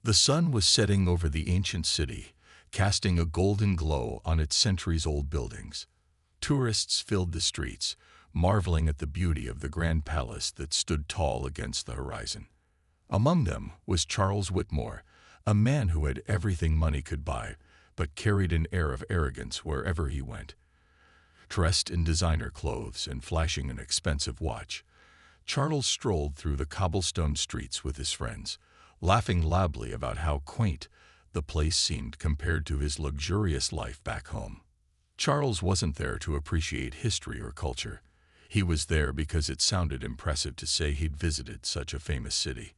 The sun was setting over the ancient city, casting a golden glow on its centuries-old buildings. Tourists filled the streets, marveling at the beauty of the grand palace that stood tall against the horizon. Among them was Charles Whitmore, a man who had everything money could buy, but carried an air of arrogance wherever he went. Dressed in designer clothes and flashing an expensive watch, Charles strolled through the cobblestone streets with his friends, laughing loudly about how quaint the place seemed compared to his luxurious life back home. Charles wasn't there to appreciate history or culture. He was there because it sounded impressive to say he'd visited such a famous city.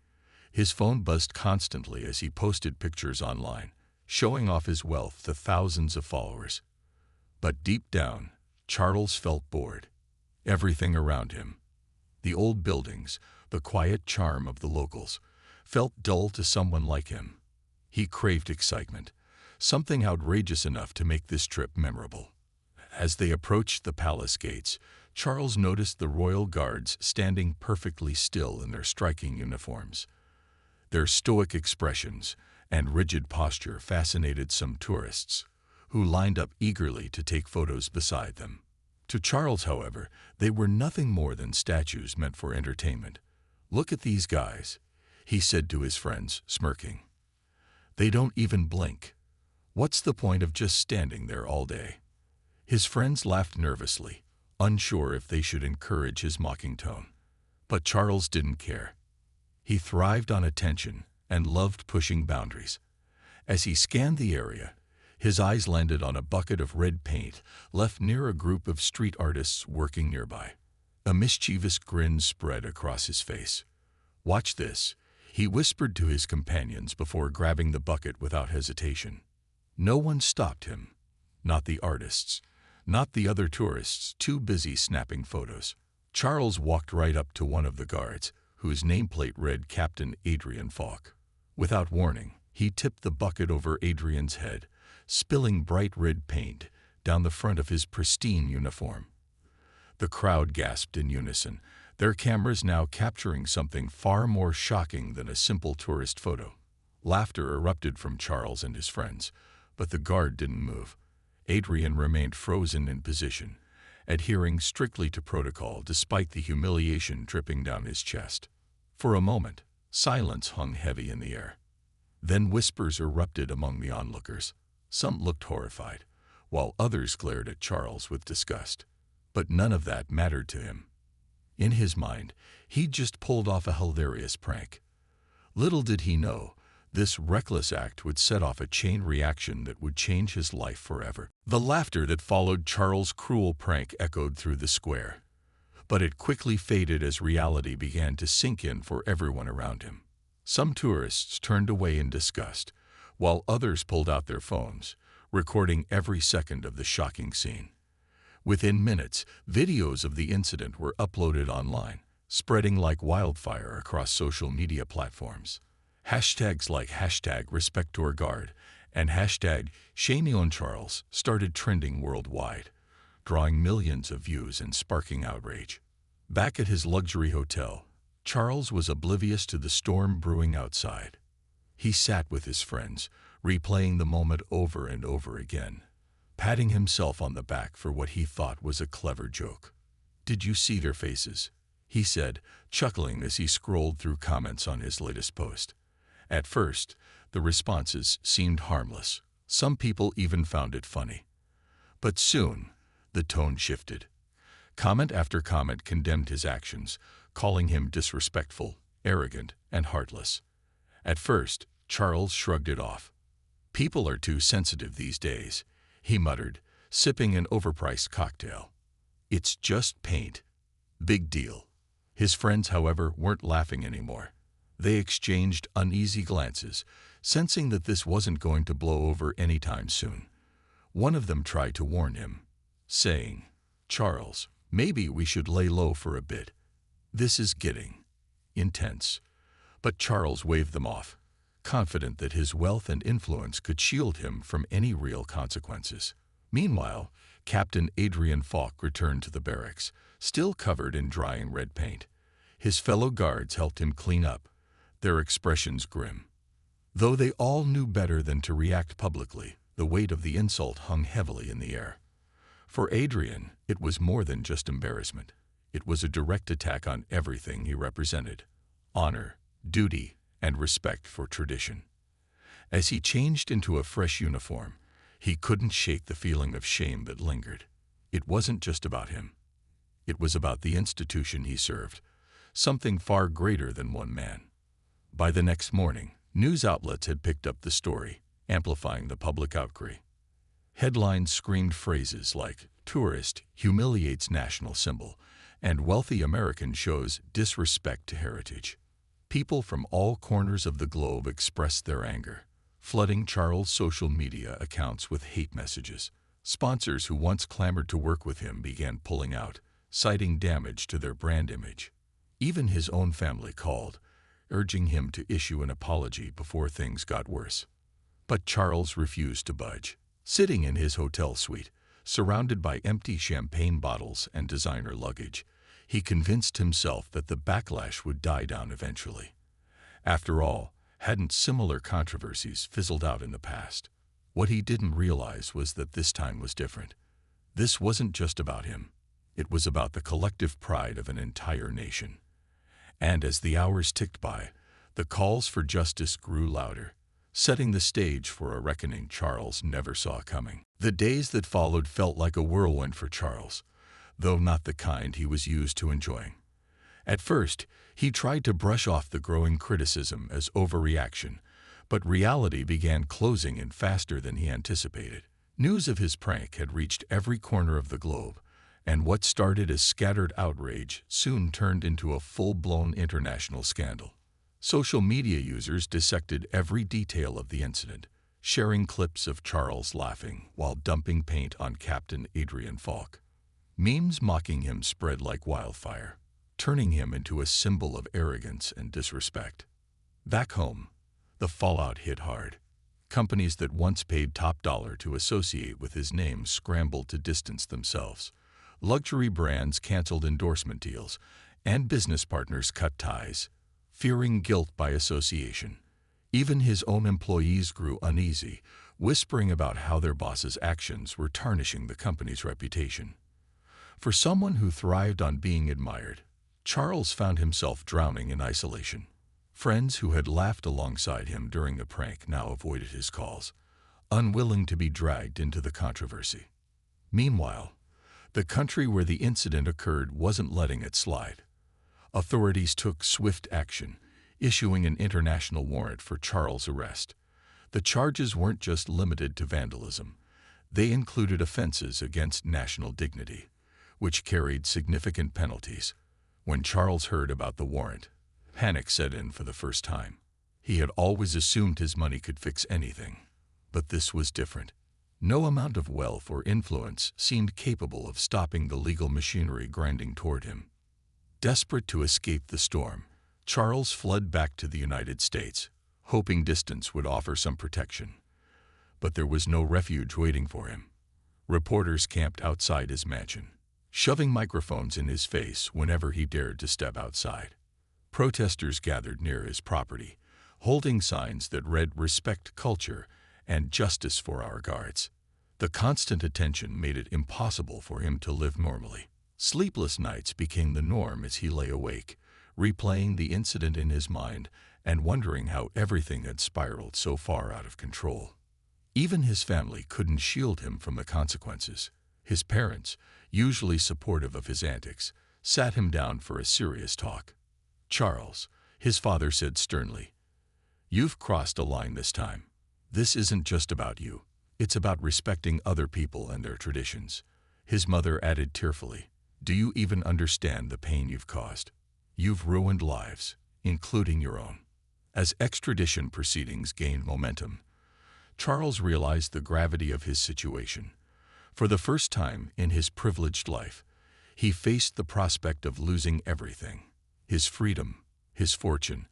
His phone buzzed constantly as he posted pictures online, showing off his wealth to thousands of followers. But deep down, Charles felt bored. Everything around him, the old buildings, the quiet charm of the locals, felt dull to someone like him. He craved excitement, something outrageous enough to make this trip memorable. As they approached the palace gates, Charles noticed the royal guards standing perfectly still in their striking uniforms. Their stoic expressions and rigid posture fascinated some tourists, who lined up eagerly to take photos beside them. To Charles, however, they were nothing more than statues meant for entertainment. "Look at these guys," he said to his friends, smirking. "They don't even blink. What's the point of just standing there all day?" His friends laughed nervously, unsure if they should encourage his mocking tone. But Charles didn't care. He thrived on attention and loved pushing boundaries. As he scanned the area, his eyes landed on a bucket of red paint left near a group of street artists working nearby. A mischievous grin spread across his face. "Watch this," he whispered to his companions before grabbing the bucket without hesitation. No one stopped him. Not the artists, not the other tourists too busy snapping photos. Charles walked right up to one of the guards, whose nameplate read Captain Adrian Falk. Without warning, he tipped the bucket over Adrian's head, spilling bright red paint down the front of his pristine uniform. The crowd gasped in unison, their cameras now capturing something far more shocking than a simple tourist photo. Laughter erupted from Charles and his friends, but the guard didn't move. Adrian remained frozen in position, adhering strictly to protocol despite the humiliation dripping down his chest. For a moment, silence hung heavy in the air. Then whispers erupted among the onlookers. Some looked horrified, while others glared at Charles with disgust. But none of that mattered to him. In his mind, he'd just pulled off a hilarious prank. Little did he know, this reckless act would set off a chain reaction that would change his life forever. The laughter that followed Charles' cruel prank echoed through the square, but it quickly faded as reality began to sink in for everyone around him. Some tourists turned away in disgust, while others pulled out their phones, recording every second of the shocking scene. Within minutes, videos of the incident were uploaded online, spreading like wildfire across social media platforms. Hashtags like #RespectOurGuard and #ShameOnCharles started trending worldwide, drawing millions of views and sparking outrage. Back at his luxury hotel, Charles was oblivious to the storm brewing outside. He sat with his friends, replaying the moment over and over again, patting himself on the back for what he thought was a clever joke. "Did you see their faces?" he said, chuckling as he scrolled through comments on his latest post. At first, the responses seemed harmless. Some people even found it funny. But soon, the tone shifted. Comment after comment condemned his actions, calling him disrespectful, arrogant, and heartless. At first, Charles shrugged it off. "People are too sensitive these days," he muttered, sipping an overpriced cocktail. "It's just paint. Big deal." His friends, however, weren't laughing anymore. They exchanged uneasy glances, sensing that this wasn't going to blow over anytime soon. One of them tried to warn him, saying, "Charles, maybe we should lay low for a bit. This is getting intense." But Charles waved them off, confident that his wealth and influence could shield him from any real consequences. Meanwhile, Captain Adrian Falk returned to the barracks, still covered in drying red paint. His fellow guards helped him clean up, their expressions grim. Though they all knew better than to react publicly, the weight of the insult hung heavily in the air. For Adrian, it was more than just embarrassment. It was a direct attack on everything he represented: honor, duty, and respect for tradition. As he changed into a fresh uniform, he couldn't shake the feeling of shame that lingered. It wasn't just about him. It was about the institution he served, something far greater than one man. By the next morning, news outlets had picked up the story, amplifying the public outcry. Headlines screamed phrases like "tourist humiliates national symbol" and "wealthy American shows disrespect to heritage." People from all corners of the globe expressed their anger, flooding Charles' social media accounts with hate messages. Sponsors who once clamored to work with him began pulling out, citing damage to their brand image. Even his own family called, urging him to issue an apology before things got worse. But Charles refused to budge. Sitting in his hotel suite, surrounded by empty champagne bottles and designer luggage, he convinced himself that the backlash would die down eventually. After all, hadn't similar controversies fizzled out in the past? What he didn't realize was that this time was different. This wasn't just about him. It was about the collective pride of an entire nation. And as the hours ticked by, the calls for justice grew louder, setting the stage for a reckoning Charles never saw coming. The days that followed felt like a whirlwind for Charles, though not the kind he was used to enjoying. At first, he tried to brush off the growing criticism as overreaction, but reality began closing in faster than he anticipated. News of his prank had reached every corner of the globe, and what started as scattered outrage soon turned into a full-blown international scandal. Social media users dissected every detail of the incident, sharing clips of Charles laughing while dumping paint on Captain Adrian Falk. Memes mocking him spread like wildfire, turning him into a symbol of arrogance and disrespect. Back home, the fallout hit hard. Companies that once paid top dollar to associate with his name scrambled to distance themselves. Luxury brands canceled endorsement deals, and business partners cut ties, fearing guilt by association. Even his own employees grew uneasy, whispering about how their boss's actions were tarnishing the company's reputation. For someone who thrived on being admired, Charles found himself drowning in isolation. Friends who had laughed alongside him during the prank now avoided his calls, unwilling to be dragged into the controversy. Meanwhile, the country where the incident occurred wasn't letting it slide. Authorities took swift action, issuing an international warrant for Charles' arrest. The charges weren't just limited to vandalism. They included offenses against national dignity, which carried significant penalties. When Charles heard about the warrant, panic set in for the first time. He had always assumed his money could fix anything. But this was different. No amount of wealth or influence seemed capable of stopping the legal machinery grinding toward him. Desperate to escape the storm, Charles fled back to the United States, hoping distance would offer some protection. But there was no refuge waiting for him. Reporters camped outside his mansion, shoving microphones in his face whenever he dared to step outside. Protesters gathered near his property, holding signs that read "Respect culture" and "Justice for our guards." The constant attention made it impossible for him to live normally. Sleepless nights became the norm as he lay awake, replaying the incident in his mind and wondering how everything had spiraled so far out of control. Even his family couldn't shield him from the consequences. His parents, usually supportive of his antics, sat him down for a serious talk. "Charles," his father said sternly, "you've crossed a line this time. This isn't just about you. It's about respecting other people and their traditions." His mother added tearfully, "Do you even understand the pain you've caused? You've ruined lives, including your own." As extradition proceedings gained momentum, Charles realized the gravity of his situation. For the first time in his privileged life, he faced the prospect of losing everything: his freedom, his fortune,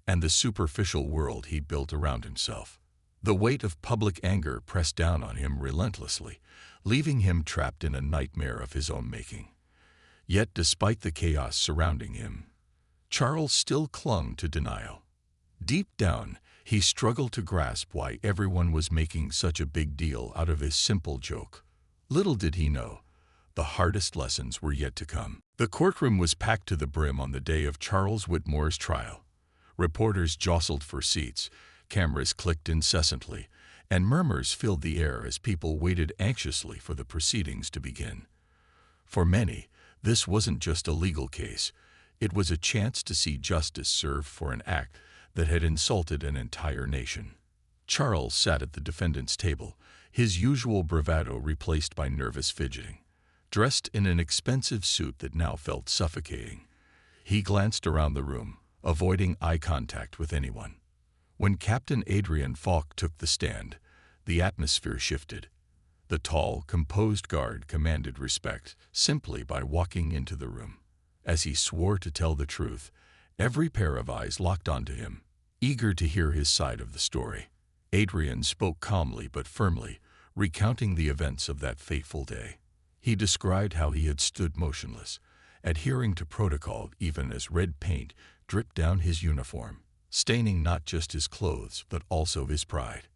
and the superficial world he built around himself. The weight of public anger pressed down on him relentlessly, leaving him trapped in a nightmare of his own making. Yet despite the chaos surrounding him, Charles still clung to denial. Deep down, He struggled to grasp why everyone was making such a big deal out of his simple joke. Little did he know, the hardest lessons were yet to come. The courtroom was packed to the brim on the day of Charles Whitmore's trial. Reporters jostled for seats, cameras clicked incessantly, and murmurs filled the air as people waited anxiously for the proceedings to begin. For many, this wasn't just a legal case. It was a chance to see justice served for an act that had insulted an entire nation. Charles sat at the defendant's table, his usual bravado replaced by nervous fidgeting. Dressed in an expensive suit that now felt suffocating, he glanced around the room, avoiding eye contact with anyone. When Captain Adrian Falk took the stand, the atmosphere shifted. The tall, composed guard commanded respect simply by walking into the room. As he swore to tell the truth, every pair of eyes locked onto him, eager to hear his side of the story. Adrian spoke calmly but firmly, recounting the events of that fateful day. He described how he had stood motionless, adhering to protocol even as red paint dripped down his uniform, staining not just his clothes but also his pride.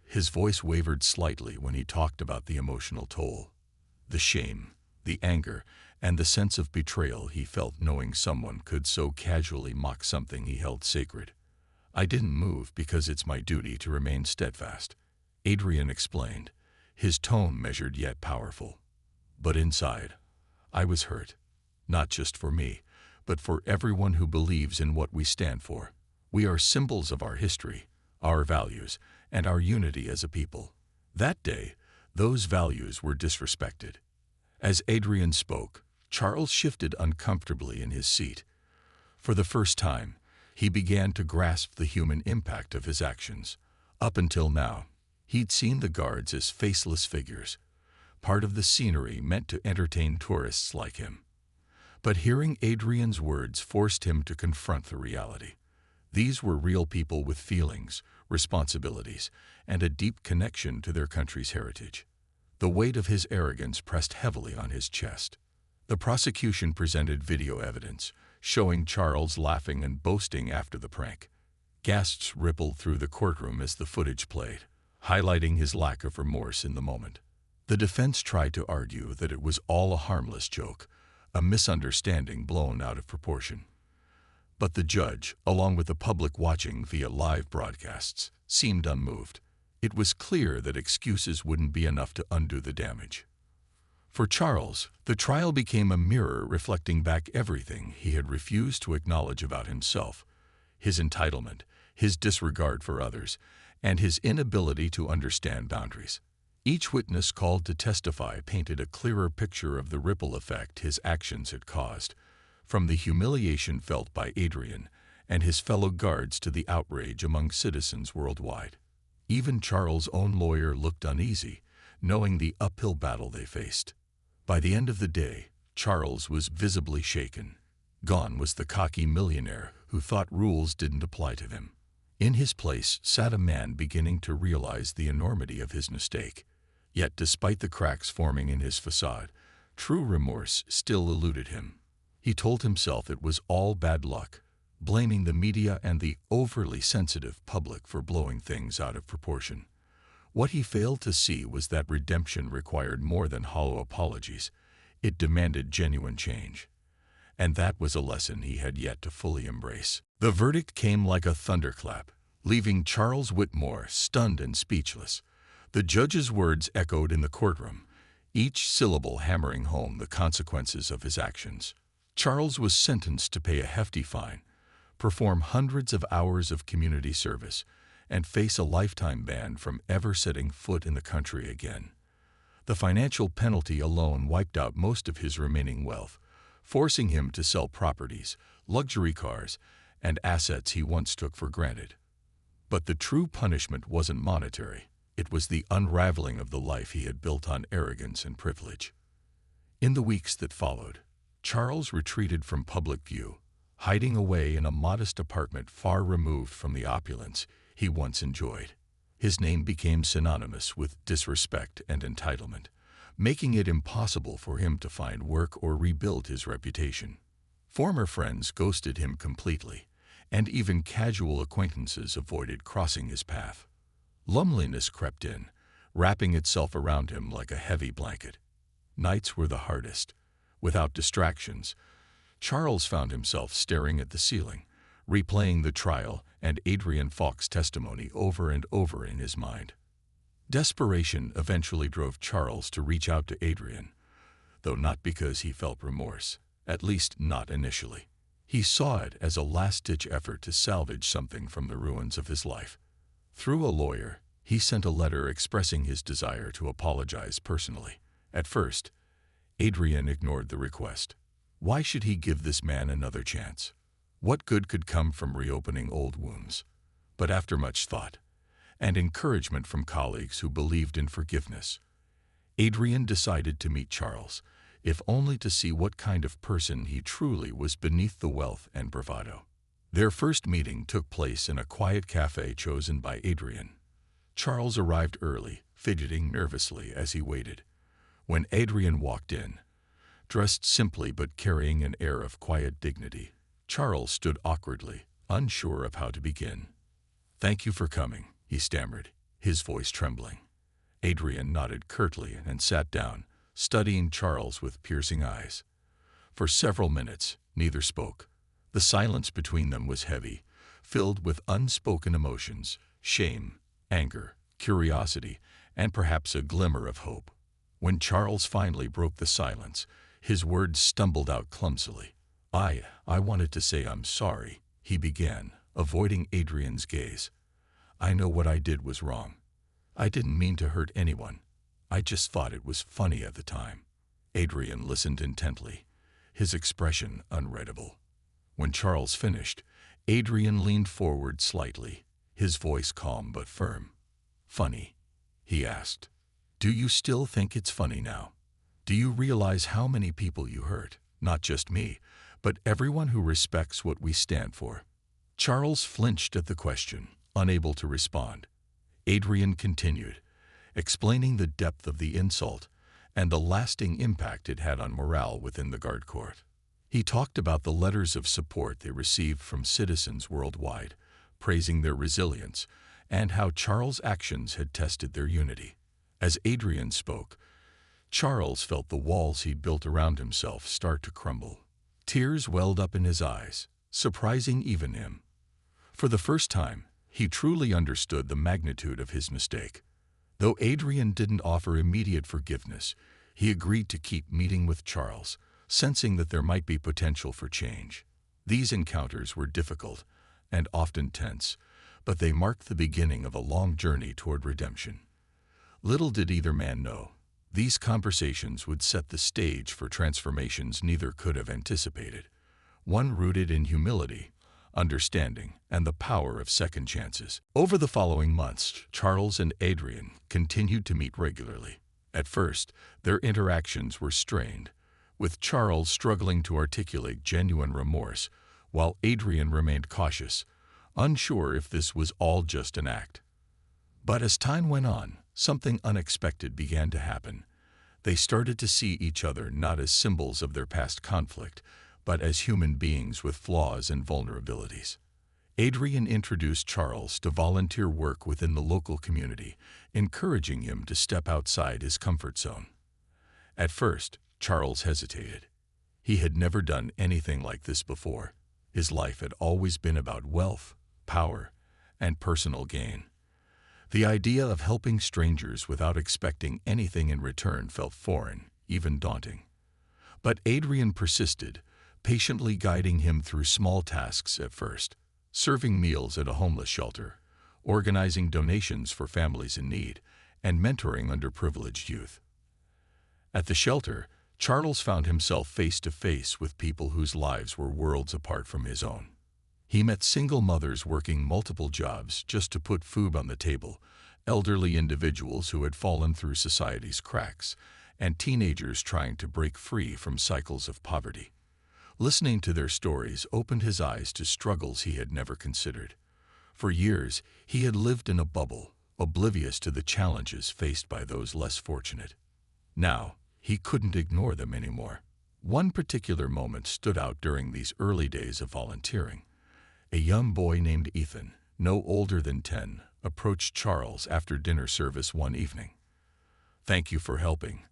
His voice wavered slightly when he talked about the emotional toll, the shame, the anger, and the sense of betrayal he felt knowing someone could so casually mock something he held sacred. "I didn't move because it's my duty to remain steadfast," Adrian explained, his tone measured yet powerful. "But inside, I was hurt, not just for me, but for everyone who believes in what we stand for. We are symbols of our history, our values, and our unity as a people. That day, those values were disrespected." As Adrian spoke, Charles shifted uncomfortably in his seat. For the first time, he began to grasp the human impact of his actions. Up until now, he'd seen the guards as faceless figures, part of the scenery meant to entertain tourists like him. But hearing Adrian's words forced him to confront the reality. These were real people with feelings, responsibilities, and a deep connection to their country's heritage. The weight of his arrogance pressed heavily on his chest. The prosecution presented video evidence, showing Charles laughing and boasting after the prank. Gasps rippled through the courtroom as the footage played, highlighting his lack of remorse in the moment. The defense tried to argue that it was all a harmless joke, a misunderstanding blown out of proportion. But the judge, along with the public watching via live broadcasts, seemed unmoved. It was clear that excuses wouldn't be enough to undo the damage. For Charles, the trial became a mirror reflecting back everything he had refused to acknowledge about himself: his entitlement, his disregard for others, and his inability to understand boundaries. Each witness called to testify painted a clearer picture of the ripple effect his actions had caused, from the humiliation felt by Adrian and his fellow guards to the outrage among citizens worldwide. Even Charles' own lawyer looked uneasy, knowing the uphill battle they faced. By the end of the day, Charles was visibly shaken. Gone was the cocky millionaire who thought rules didn't apply to him. In his place sat a man beginning to realize the enormity of his mistake. Yet despite the cracks forming in his facade, true remorse still eluded him. He told himself it was all bad luck, blaming the media and the overly sensitive public for blowing things out of proportion. What he failed to see was that redemption required more than hollow apologies. It demanded genuine change. And that was a lesson he had yet to fully embrace. The verdict came like a thunderclap, leaving Charles Whitmore stunned and speechless. The judge's words echoed in the courtroom, each syllable hammering home the consequences of his actions. Charles was sentenced to pay a hefty fine, perform hundreds of hours of community service, and face a lifetime ban from ever setting foot in the country again. The financial penalty alone wiped out most of his remaining wealth, forcing him to sell properties, luxury cars, and assets he once took for granted. But the true punishment wasn't monetary. It was the unraveling of the life he had built on arrogance and privilege. In the weeks that followed, Charles retreated from public view, hiding away in a modest apartment far removed from the opulence he once enjoyed. His name became synonymous with disrespect and entitlement, making it impossible for him to find work or rebuild his reputation. Former friends ghosted him completely, and even casual acquaintances avoided crossing his path. Loneliness crept in, wrapping itself around him like a heavy blanket. Nights were the hardest. Without distractions, Charles found himself staring at the ceiling, replaying the trial and Adrian Falk's testimony over and over in his mind. Desperation eventually drove Charles to reach out to Adrian, though not because he felt remorse, at least not initially. He saw it as a last-ditch effort to salvage something from the ruins of his life. Through a lawyer, he sent a letter expressing his desire to apologize personally. At first, Adrian ignored the request. Why should he give this man another chance? What good could come from reopening old wounds? But after much thought, and encouragement from colleagues who believed in forgiveness, Adrian decided to meet Charles, if only to see what kind of person he truly was beneath the wealth and bravado. Their first meeting took place in a quiet cafe chosen by Adrian. Charles arrived early, fidgeting nervously as he waited. When Adrian walked in, dressed simply but carrying an air of quiet dignity, Charles stood awkwardly, unsure of how to begin. "Thank you for coming," he stammered, his voice trembling. Adrian nodded curtly and sat down, studying Charles with piercing eyes. For several minutes, neither spoke. The silence between them was heavy, filled with unspoken emotions, shame, anger, curiosity, and perhaps a glimmer of hope. When Charles finally broke the silence, his words stumbled out clumsily. I wanted to say I'm sorry," he began, avoiding Adrian's gaze. "I know what I did was wrong. I didn't mean to hurt anyone. I just thought it was funny at the time." Adrian listened intently, his expression unreadable. When Charles finished, Adrian leaned forward slightly, his voice calm but firm. "Funny?" he asked. "Do you still think it's funny now? Do you realize how many people you hurt? Not just me, but everyone who respects what we stand for." Charles flinched at the question, unable to respond. Adrian continued, explaining the depth of the insult and the lasting impact it had on morale within the guard court. He talked about the letters of support they received from citizens worldwide, praising their resilience, and how Charles' actions had tested their unity. As Adrian spoke, Charles felt the walls he'd built around himself start to crumble. Tears welled up in his eyes, surprising even him. For the first time, he truly understood the magnitude of his mistake. Though Adrian didn't offer immediate forgiveness, he agreed to keep meeting with Charles, sensing that there might be potential for change. These encounters were difficult and often tense, but they marked the beginning of a long journey toward redemption. Little did either man know, these conversations would set the stage for transformations neither could have anticipated, one rooted in humility, understanding, and the power of second chances. Over the following months, Charles and Adrian continued to meet regularly. At first, their interactions were strained, with Charles struggling to articulate genuine remorse, while Adrian remained cautious, unsure if this was all just an act. But as time went on, something unexpected began to happen. They started to see each other not as symbols of their past conflict, but as human beings with flaws and vulnerabilities. Adrian introduced Charles to volunteer work within the local community, encouraging him to step outside his comfort zone. At first, Charles hesitated. He had never done anything like this before. His life had always been about wealth, power, and personal gain. The idea of helping strangers without expecting anything in return felt foreign, even daunting. But Adrian persisted, patiently guiding him through small tasks at first, serving meals at a homeless shelter, organizing donations for families in need, and mentoring underprivileged youth. At the shelter, Charles found himself face to face with people whose lives were worlds apart from his own. He met single mothers working multiple jobs just to put food on the table, elderly individuals who had fallen through society's cracks, and teenagers trying to break free from cycles of poverty. Listening to their stories opened his eyes to struggles he had never considered. For years, he had lived in a bubble, oblivious to the challenges faced by those less fortunate. Now, he couldn't ignore them anymore. One particular moment stood out during these early days of volunteering. A young boy named Ethan, no older than 10, approached Charles after dinner service one evening. "Thank you for helping,"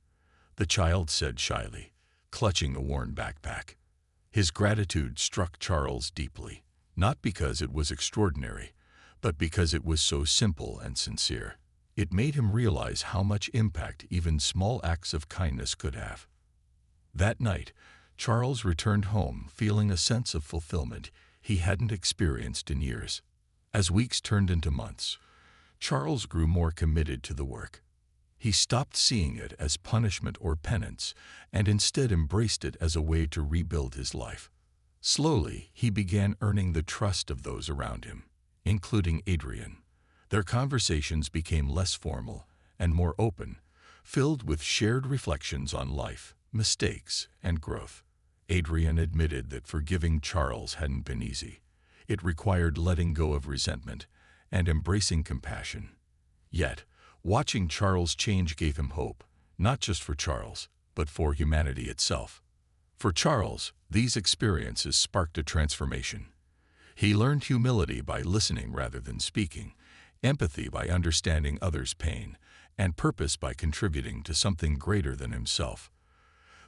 the child said shyly, clutching a worn backpack. His gratitude struck Charles deeply, not because it was extraordinary, but because it was so simple and sincere. It made him realize how much impact even small acts of kindness could have. That night, Charles returned home feeling a sense of fulfillment he hadn't experienced in years. As weeks turned into months, Charles grew more committed to the work. He stopped seeing it as punishment or penance and instead embraced it as a way to rebuild his life. Slowly, he began earning the trust of those around him, including Adrian. Their conversations became less formal and more open, filled with shared reflections on life, mistakes, and growth. Adrian admitted that forgiving Charles hadn't been easy. It required letting go of resentment and embracing compassion. Yet, watching Charles change gave him hope, not just for Charles, but for humanity itself. For Charles, these experiences sparked a transformation. He learned humility by listening rather than speaking, empathy by understanding others' pain, and purpose by contributing to something greater than himself.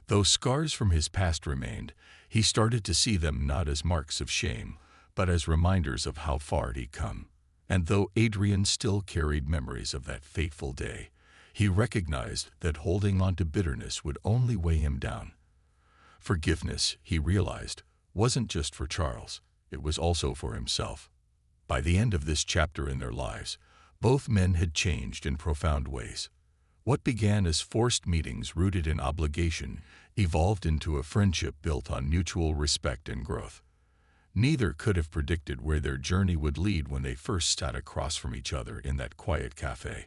Though scars from his past remained, he started to see them not as marks of shame, but as reminders of how far he'd come. And though Adrian still carried memories of that fateful day, he recognized that holding on to bitterness would only weigh him down. Forgiveness, he realized, wasn't just for Charles, it was also for himself. By the end of this chapter in their lives, both men had changed in profound ways. What began as forced meetings rooted in obligation evolved into a friendship built on mutual respect and growth. Neither could have predicted where their journey would lead when they first sat across from each other in that quiet cafe.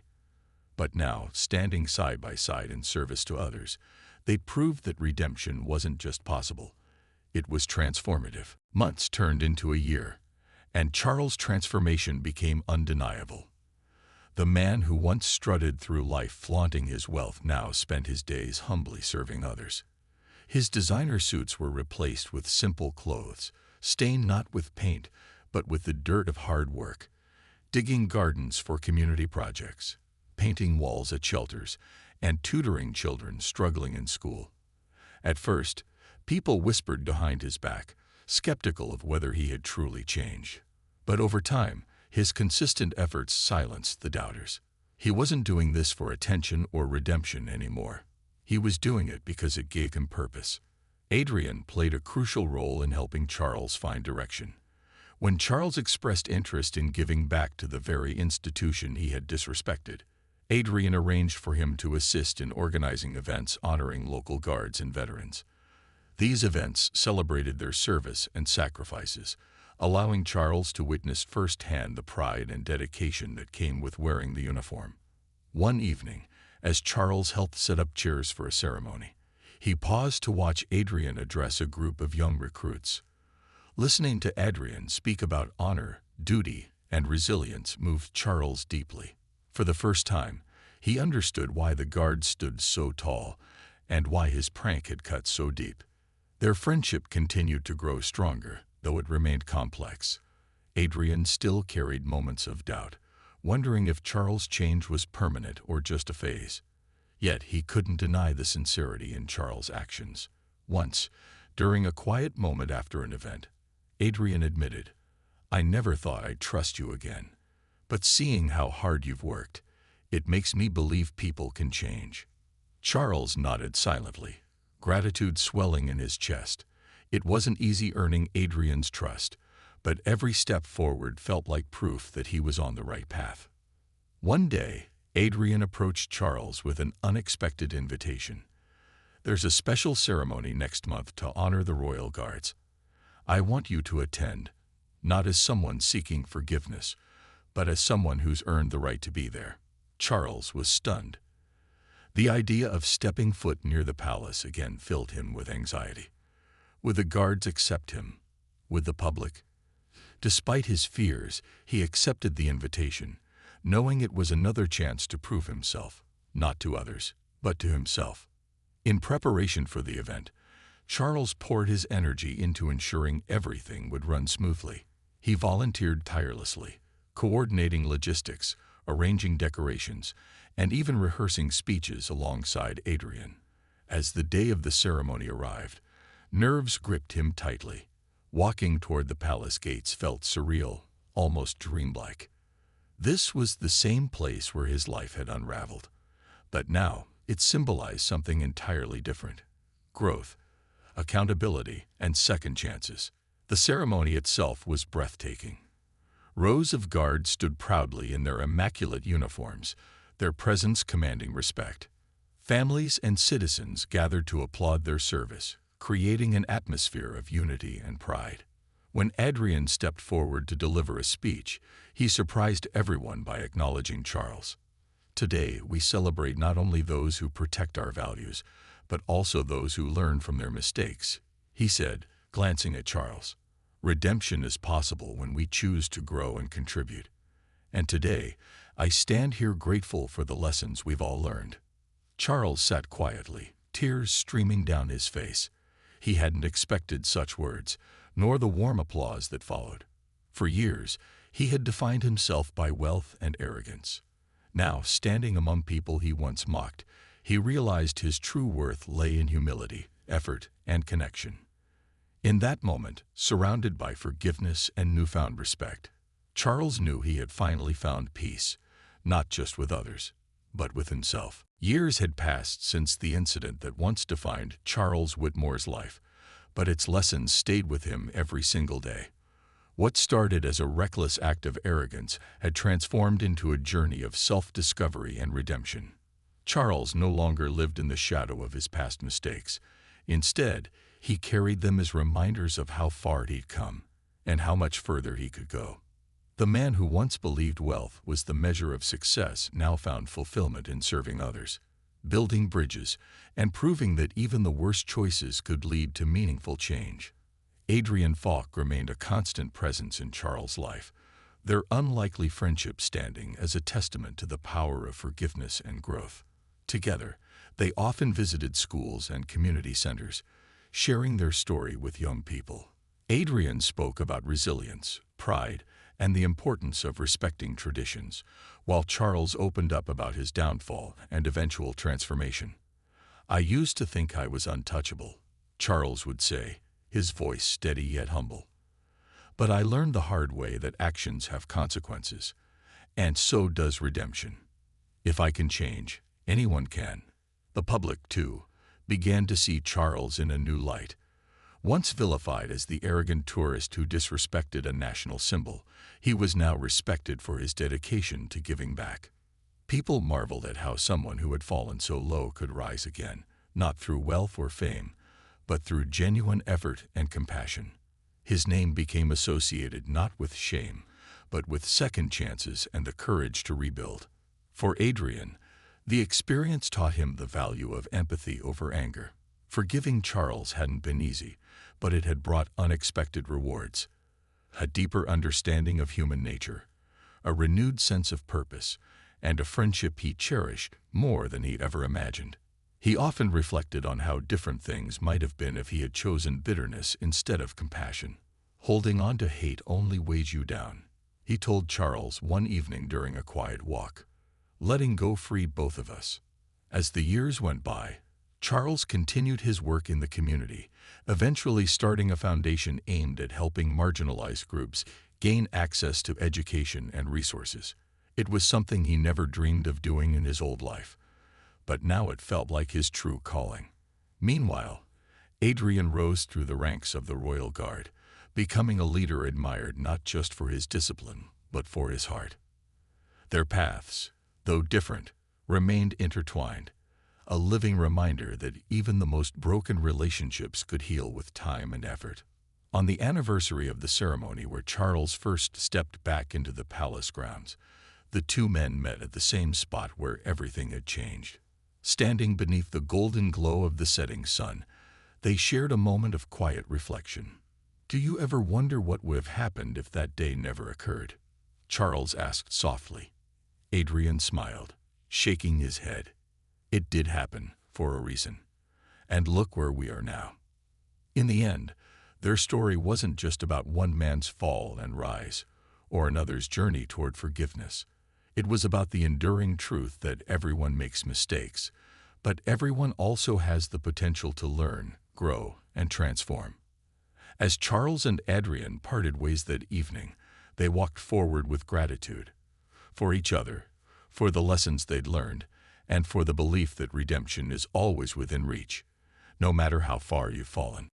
But now, standing side by side in service to others, they proved that redemption wasn't just possible, it was transformative. Months turned into a year, and Charles' transformation became undeniable. The man who once strutted through life flaunting his wealth now spent his days humbly serving others. His designer suits were replaced with simple clothes, stained not with paint, but with the dirt of hard work, digging gardens for community projects, painting walls at shelters, and tutoring children struggling in school. At first, people whispered behind his back, skeptical of whether he had truly changed. But over time, his consistent efforts silenced the doubters. He wasn't doing this for attention or redemption anymore. He was doing it because it gave him purpose. Adrian played a crucial role in helping Charles find direction. When Charles expressed interest in giving back to the very institution he had disrespected, Adrian arranged for him to assist in organizing events honoring local guards and veterans. These events celebrated their service and sacrifices, allowing Charles to witness firsthand the pride and dedication that came with wearing the uniform. One evening, as Charles helped set up chairs for a ceremony, he paused to watch Adrian address a group of young recruits. Listening to Adrian speak about honor, duty, and resilience moved Charles deeply. For the first time, he understood why the guards stood so tall and why his prank had cut so deep. Their friendship continued to grow stronger, though it remained complex. Adrian still carried moments of doubt, wondering if Charles' change was permanent or just a phase. Yet he couldn't deny the sincerity in Charles' actions. Once, during a quiet moment after an event, Adrian admitted, "I never thought I'd trust you again. But seeing how hard you've worked, it makes me believe people can change." Charles nodded silently, gratitude swelling in his chest. It wasn't easy earning Adrian's trust, but every step forward felt like proof that he was on the right path. One day, Adrian approached Charles with an unexpected invitation. "There's a special ceremony next month to honor the Royal Guards. I want you to attend, not as someone seeking forgiveness, but as someone who's earned the right to be there." Charles was stunned. The idea of stepping foot near the palace again filled him with anxiety. Would the guards accept him? Would the public? Despite his fears, he accepted the invitation, knowing it was another chance to prove himself, not to others, but to himself. In preparation for the event, Charles poured his energy into ensuring everything would run smoothly. He volunteered tirelessly, coordinating logistics, arranging decorations, and even rehearsing speeches alongside Adrian. As the day of the ceremony arrived, nerves gripped him tightly. Walking toward the palace gates felt surreal, almost dreamlike. This was the same place where his life had unraveled. But now, it symbolized something entirely different: growth, accountability, and second chances. The ceremony itself was breathtaking. Rows of guards stood proudly in their immaculate uniforms, their presence commanding respect. Families and citizens gathered to applaud their service, creating an atmosphere of unity and pride. When Adrian stepped forward to deliver a speech, he surprised everyone by acknowledging Charles. "Today, we celebrate not only those who protect our values, but also those who learn from their mistakes," he said, glancing at Charles. "Redemption is possible when we choose to grow and contribute. And today, I stand here grateful for the lessons we've all learned." Charles sat quietly, tears streaming down his face. He hadn't expected such words, nor the warm applause that followed. For years, he had defined himself by wealth and arrogance. Now, standing among people he once mocked, he realized his true worth lay in humility, effort, and connection. In that moment, surrounded by forgiveness and newfound respect, Charles knew he had finally found peace, not just with others, but with himself. Years had passed since the incident that once defined Charles Whitmore's life, but its lessons stayed with him every single day. What started as a reckless act of arrogance had transformed into a journey of self-discovery and redemption. Charles no longer lived in the shadow of his past mistakes. Instead, he carried them as reminders of how far he'd come and how much further he could go. The man who once believed wealth was the measure of success now found fulfillment in serving others, building bridges, and proving that even the worst choices could lead to meaningful change. Adrian Falk remained a constant presence in Charles' life, their unlikely friendship standing as a testament to the power of forgiveness and growth. Together, they often visited schools and community centers, sharing their story with young people. Adrian spoke about resilience, pride, and the importance of respecting traditions, while Charles opened up about his downfall and eventual transformation. "I used to think I was untouchable," Charles would say, his voice steady yet humble. "But I learned the hard way that actions have consequences, and so does redemption. If I can change, anyone can." The public, too, began to see Charles in a new light. Once vilified as the arrogant tourist who disrespected a national symbol, he was now respected for his dedication to giving back. People marveled at how someone who had fallen so low could rise again, not through wealth or fame, but through genuine effort and compassion. His name became associated not with shame, but with second chances and the courage to rebuild. For Adrian, the experience taught him the value of empathy over anger. Forgiving Charles hadn't been easy, but it had brought unexpected rewards: a deeper understanding of human nature, a renewed sense of purpose, and a friendship he cherished more than he'd ever imagined. He often reflected on how different things might have been if he had chosen bitterness instead of compassion. "Holding on to hate only weighs you down," he told Charles one evening during a quiet walk. "Letting go freed both of us." As the years went by, Charles continued his work in the community, eventually starting a foundation aimed at helping marginalized groups gain access to education and resources. It was something he never dreamed of doing in his old life, but now it felt like his true calling. Meanwhile, Adrian rose through the ranks of the Royal Guard, becoming a leader admired not just for his discipline, but for his heart. Their paths, though different, remained intertwined, a living reminder that even the most broken relationships could heal with time and effort. On the anniversary of the ceremony where Charles first stepped back into the palace grounds, the two men met at the same spot where everything had changed. Standing beneath the golden glow of the setting sun, they shared a moment of quiet reflection. "Do you ever wonder what would have happened if that day never occurred?" Charles asked softly. Adrian smiled, shaking his head. "It did happen, for a reason. And look where we are now." In the end, Their story wasn't just about one man's fall and rise, or another's journey toward forgiveness. It was about the enduring truth that everyone makes mistakes, but everyone also has the potential to learn, grow, and transform. As Charles and Adrian parted ways that evening, they walked forward with gratitude for each other, for the lessons they'd learned, and for the belief that redemption is always within reach, no matter how far you've fallen.